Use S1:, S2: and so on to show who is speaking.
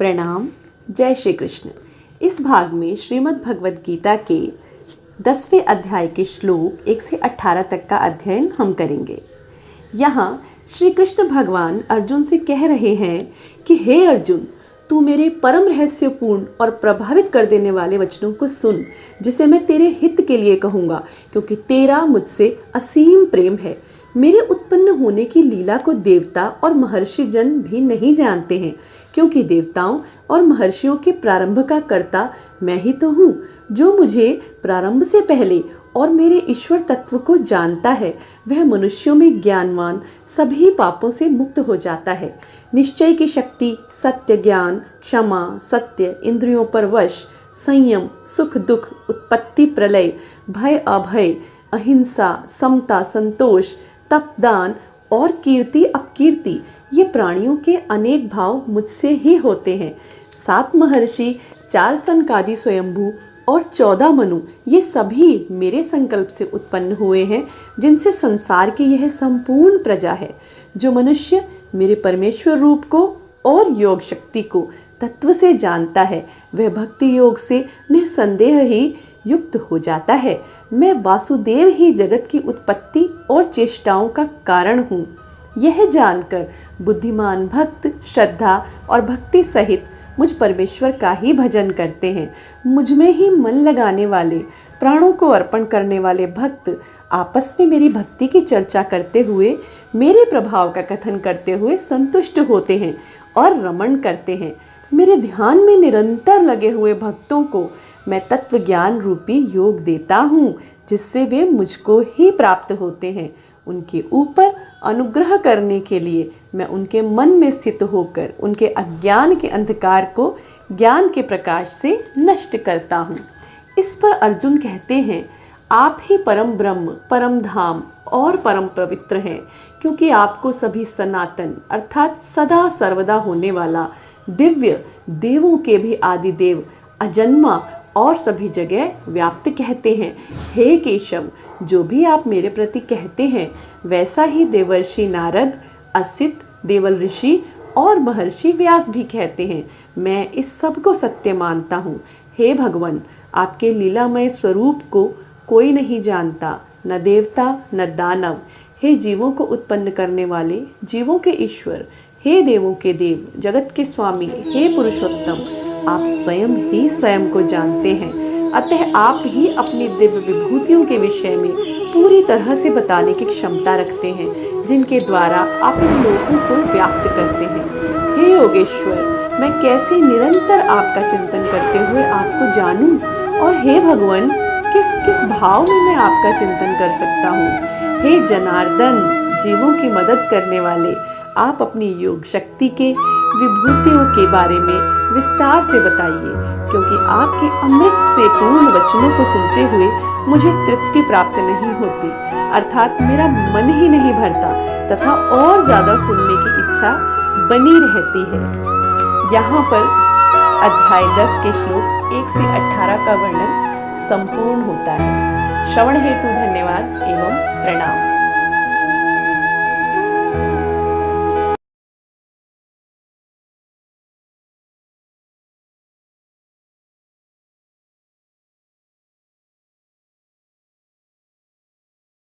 S1: प्रणाम। जय श्री कृष्ण। इस भाग में श्रीमद् भगवद गीता के 10वें अध्याय के श्लोक 1 से 18 तक का अध्ययन हम करेंगे। यहाँ श्री कृष्ण भगवान अर्जुन से कह रहे हैं कि हे अर्जुन, तू मेरे परम रहस्यपूर्ण और प्रभावित कर देने वाले वचनों को सुन, जिसे मैं तेरे हित के लिए कहूँगा, क्योंकि तेरा मुझसे असीम प्रेम है। मेरे उत्पन्न होने की लीला को देवता और महर्षि जन भी नहीं जानते हैं, क्योंकि देवताओं और महर्षियों के प्रारंभ का कर्ता मैं ही तो हूँ। जो मुझे प्रारंभ से पहले और मेरे ईश्वर तत्व को जानता है, वह मनुष्यों में ज्ञानवान सभी पापों से मुक्त हो जाता है। निश्चय की शक्ति, सत्य ज्ञान, क्षमा, सत्य, इंद्रियों पर वश, संयम, सुख दुख, उत्पत्ति प्रलय, भय अभय, अहिंसा, समता, संतोष, तप, दान और कीर्ति अपकीर्ति, ये प्राणियों के अनेक भाव मुझसे ही होते हैं। 7 महर्षि, 4 सनकादि स्वयंभू और 14 मनु, ये सभी मेरे संकल्प से उत्पन्न हुए हैं, जिनसे संसार की यह संपूर्ण प्रजा है। जो मनुष्य मेरे परमेश्वर रूप को और योग शक्ति को तत्व से जानता है, वह भक्ति योग से निसंदेह ही युक्त हो जाता है। मैं वासुदेव ही जगत की उत्पत्ति और चेष्टाओं का कारण हूँ। यह जानकर बुद्धिमान भक्त श्रद्धा और भक्ति सहित मुझ परमेश्वर का ही भजन करते हैं। मुझ में ही मन लगाने वाले, प्राणों को अर्पण करने वाले भक्त आपस में मेरी भक्ति की चर्चा करते हुए, मेरे प्रभाव का कथन करते हुए संतुष्ट होते हैं और रमण करते हैं। मेरे ध्यान में निरंतर लगे हुए भक्तों को मैं तत्व ज्ञान रूपी योग देता हूँ, जिससे वे मुझको ही प्राप्त होते हैं। उनके ऊपर अनुग्रह करने के लिए मैं उनके मन में स्थित होकर उनके अज्ञान के अंधकार को ज्ञान के प्रकाश से नष्ट करता हूँ। इस पर अर्जुन कहते हैं, आप ही परम ब्रह्म, परम धाम और परम पवित्र हैं, क्योंकि आपको सभी सनातन अर्थात सदा सर्वदा होने वाला, दिव्य, देवों के भी आदि देव, अजन्मा और सभी जगह व्याप्त कहते हैं। हे केशव, जो भी आप मेरे प्रति कहते हैं, वैसा ही देवर्षि नारद, असित, देवल ऋषि और महर्षि व्यास भी कहते हैं। मैं इस सब को सत्य मानता हूँ। हे भगवान, आपके लीलामय स्वरूप को कोई नहीं जानता, न देवता न दानव। हे जीवों को उत्पन्न करने वाले, जीवों के ईश्वर, हे देवों के देव, जगत के स्वामी, हे पुरुषोत्तम, आप स्वयं ही स्वयं को जानते हैं। अतः आप ही अपनी दिव्य विभूतियों के विषय में पूरी तरह से बताने की क्षमता रखते हैं, जिनके द्वारा आप इन लोगों को व्याप्त करते हैं। हे योगेश्वर, मैं कैसे निरंतर आपका चिंतन करते हुए आपको जानूं, और हे भगवान, किस किस भाव में मैं आपका चिंतन कर सकता हूँ। हे जनार्दन, जीवों की मदद करने वाले, आप अपनी योग शक्ति के विभूतियों के बारे में विस्तार से बताइए, क्योंकि आपके अमृत से पूर्ण वचनों को सुनते हुए मुझे तृप्ति प्राप्त नहीं होती, अर्थात मेरा मन ही नहीं भरता तथा और ज्यादा सुनने की इच्छा बनी रहती है। यहाँ पर अध्याय 10 के श्लोक 1 से 18 का वर्णन संपूर्ण होता है। श्रवण हेतु धन्यवाद एवं प्रणाम।